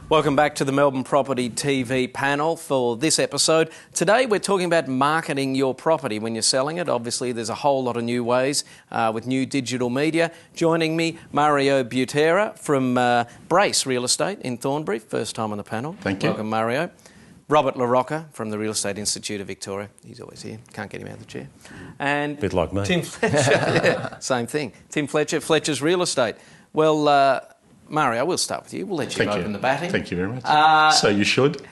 Welcome back to the Melbourne Property TV panel for this episode. Today we're talking about marketing your property when you're selling it. Obviously there's a whole lot of new ways with new digital media. Joining me, Mario Butera from Brace Real Estate in Thornbury. First time on the panel. Thank you. Welcome, Mario. Robert Larocca from the Real Estate Institute of Victoria. He's always here. Can't get him out of the chair. And bit like me. Tim Fletcher. Yeah, same thing. Tim Fletcher, Fletchers Real Estate. Well, Mario, we'll start with you. We'll let you open the batting. Thank you very much. So you should.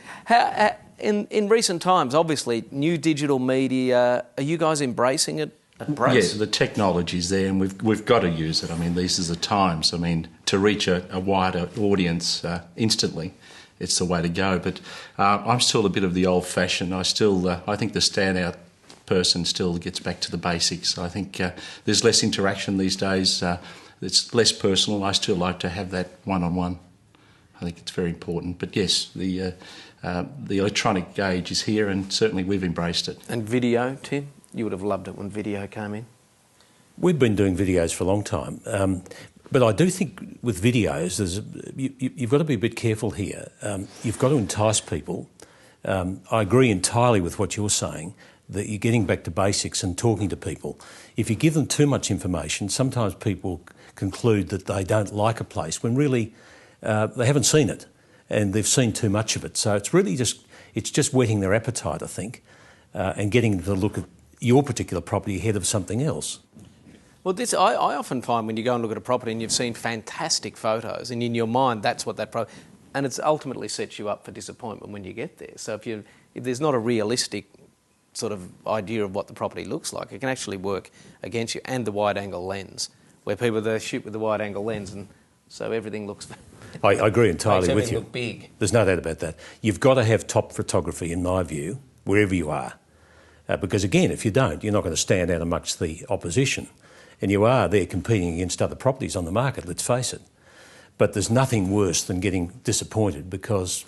In recent times, obviously, new digital media, are you guys embracing it at Brace? Yeah, the technology's there and we've got to use it. I mean, these are the times. I mean, to reach a wider audience instantly, it's the way to go. But I'm still a bit of the old-fashioned. I think the standout person still gets back to the basics. I think there's less interaction these days. It's less personal. I still like to have that one-on-one. I think it's very important. But yes, the electronic age is here and certainly we've embraced it. And video, Tim? You would have loved it when video came in. We've been doing videos for a long time. But I do think with videos, you've got to be a bit careful here. You've got to entice people. I agree entirely with what you're saying, that you're getting back to basics and talking to people. If you give them too much information, sometimes people conclude that they don't like a place when really they haven't seen it and they've seen too much of it. So it's really just whetting their appetite, I think, and getting them to look at your particular property ahead of something else. Well, I often find when you go and look at a property and you've seen fantastic photos and in your mind that's what that property... And it's ultimately sets you up for disappointment when you get there. So if there's not a realistic sort of idea of what the property looks like, it can actually work against you. And the wide-angle lens, where people they shoot with the wide-angle lens and so everything looks... I agree entirely with you. Look big. There's no doubt about that. You've got to have top photography, in my view, wherever you are. Because again, if you don't, you're not going to stand out amongst the opposition. And you are there competing against other properties on the market, let's face it. But there's nothing worse than getting disappointed because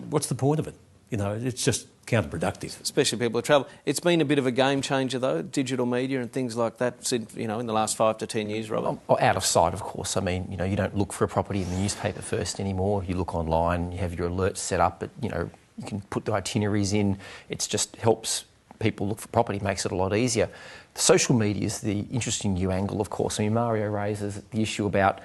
what's the point of it? You know, it's just counterproductive. Especially people who travel. It's been a bit of a game changer though, digital media and things like that, since, in the last 5 to 10 years, Robert. Out of sight, of course. I mean, you don't look for a property in the newspaper first anymore. You look online, you have your alerts set up, but, you can put the itineraries in. It just helps people look for property, makes it a lot easier. The social media is the interesting new angle, of course. I mean, Mario raises the issue about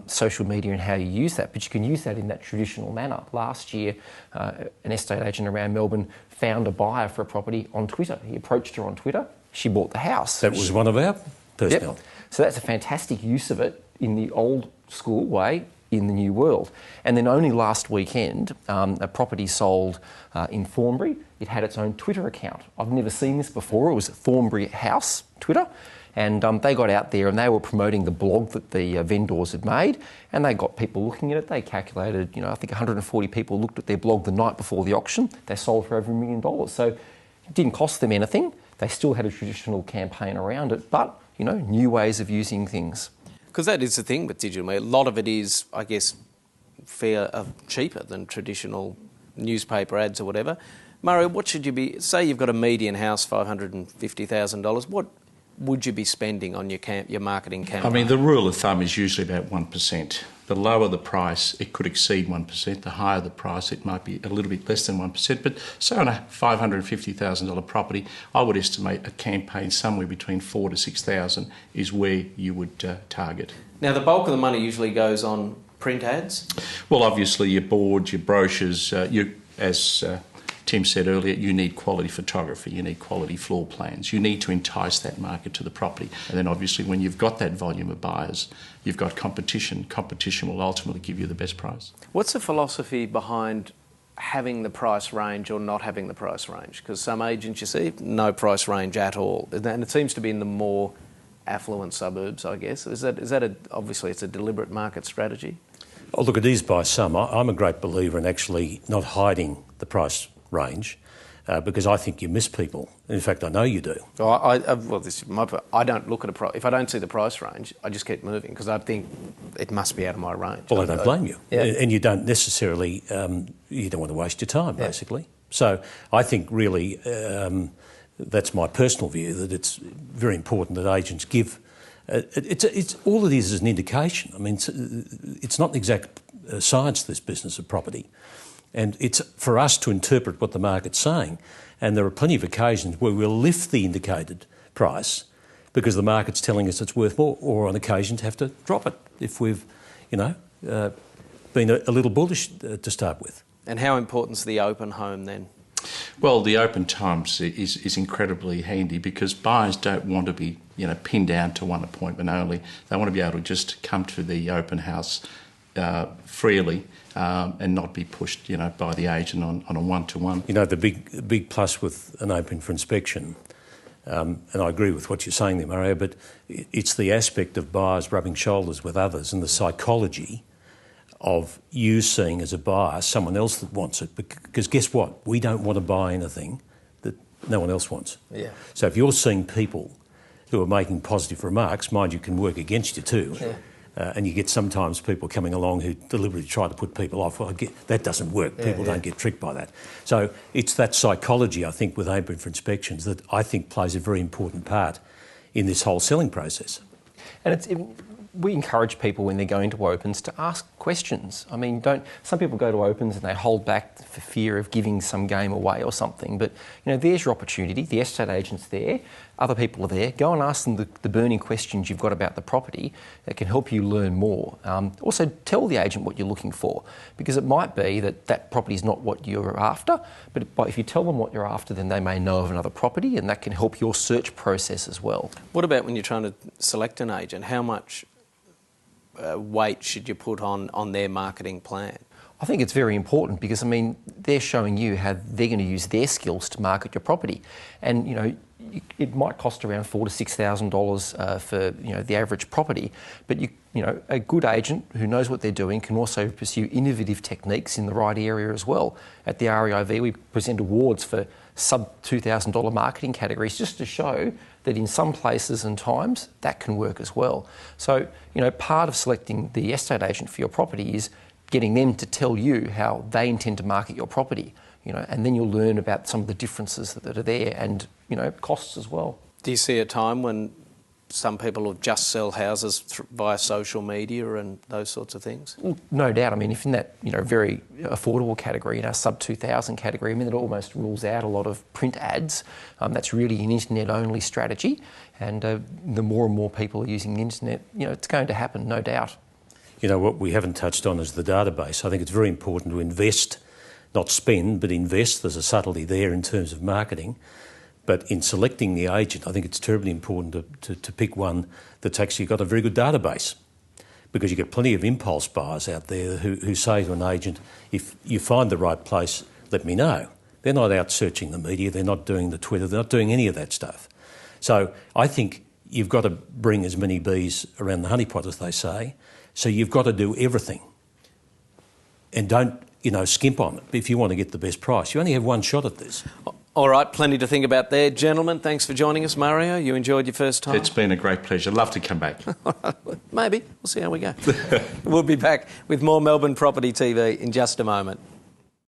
social media and how you use that, but you can use that in that traditional manner. Last year, an estate agent around Melbourne found a buyer for a property on Twitter. He approached her on Twitter. She bought the house. That was one of our personnel. Yep. So that's a fantastic use of it in the old school way in the new world. And then only last weekend, a property sold in Thornbury. It had its own Twitter account. I've never seen this before. It was Thornbury House Twitter. And they got out there and they were promoting the blog that the vendors had made, and they got people looking at it. They calculated, I think 140 people looked at their blog the night before the auction. They sold for over $1 million. So it didn't cost them anything. They still had a traditional campaign around it, but, new ways of using things. Because that is the thing with digital media. A lot of it is, I guess, cheaper than traditional newspaper ads or whatever. Mario, what should you be... Say you've got a median house, $550,000. What would you be spending on your marketing campaign? I mean, the rule of thumb is usually about 1%. The lower the price, it could exceed 1%. The higher the price, it might be a little bit less than 1%. But say on a $550,000 property, I would estimate a campaign somewhere between $4,000 to $6,000 is where you would target. Now, the bulk of the money usually goes on print ads? Well, obviously, your boards, your brochures, as Tim said earlier, you need quality photography, you need quality floor plans, you need to entice that market to the property. And then obviously when you've got that volume of buyers, you've got competition. Competition will ultimately give you the best price. What's the philosophy behind having the price range or not having the price range? Because some agents, you see, no price range at all. And it seems to be in the more affluent suburbs, I guess. Obviously it's a deliberate market strategy? Oh, look, it is by some. I'm a great believer in actually not hiding the price range because I think you miss people. In fact, I know you do. Well, I don't look at a price. If I don't see the price range, I just keep moving because I think it must be out of my range. Well, I don't blame you. Yeah. And you don't necessarily, you don't want to waste your time, basically. So I think really that's my personal view, that it's very important that agents give... It's all it is an indication. I mean, it's not an exact science, this business of property. And it's for us to interpret what the market's saying. And there are plenty of occasions where we'll lift the indicated price because the market's telling us it's worth more, or on occasions have to drop it if we've, been a little bullish to start with. And how important's the open home then? Well, the open times is incredibly handy because buyers don't want to be, pinned down to one appointment only. They want to be able to just come to the open house freely and not be pushed, by the agent on a one-to-one. The big plus with an open for inspection, and I agree with what you're saying there, Mario, but it's the aspect of buyers rubbing shoulders with others and the psychology of you seeing as a buyer someone else that wants it. Because guess what? We don't want to buy anything that no one else wants. Yeah. So if you're seeing people who are making positive remarks, mind you, can work against you too. Yeah. And you get sometimes people coming along who deliberately try to put people off. Well, that doesn't work. People don't get tricked by that. So it's that psychology, I think, with open for inspections that I think plays a very important part in this whole selling process. And we encourage people when they're going to opens to ask questions. I mean, some people go to opens and they hold back for fear of giving some game away or something, but there's your opportunity. The estate agent's there, other people are there. Go and ask them the burning questions you've got about the property that can help you learn more. Also, tell the agent what you're looking for, because it might be that property is not what you're after, but if you tell them what you're after, then they may know of another property, and that can help your search process as well. What about when you're trying to select an agent? How much weight should you put on their marketing plan? I think it's very important because, they're showing you how they're going to use their skills to market your property. And, it might cost around $4,000 to $6,000 for, the average property. But, a good agent who knows what they're doing can also pursue innovative techniques in the right area as well. At the REIV, we present awards for sub-$2,000 marketing categories just to show that in some places and times that can work as well. So, part of selecting the estate agent for your property is getting them to tell you how they intend to market your property, and then you'll learn about some of the differences that are there and, costs as well. Do you see a time when some people will just sell houses via social media and those sorts of things? Well, no doubt. If in that, very affordable category, sub-2,000 category, it almost rules out a lot of print ads. That's really an internet-only strategy. And the more and more people are using the internet, it's going to happen, no doubt. What we haven't touched on is the database. I think it's very important to invest, not spend, but invest. There's a subtlety there in terms of marketing. But in selecting the agent, I think it's terribly important to pick one that's actually got a very good database, because you get plenty of impulse buyers out there who say to an agent, if you find the right place, let me know. They're not out searching the media, they're not doing the Twitter, they're not doing any of that stuff. So I think you've got to bring as many bees around the honeypot, as they say. So you've got to do everything. And don't, skimp on it if you want to get the best price. You only have one shot at this. All right, plenty to think about there. Gentlemen, thanks for joining us. Mario, you enjoyed your first time? It's been a great pleasure. Love to come back. Maybe. We'll see how we go. We'll be back with more Melbourne Property TV in just a moment.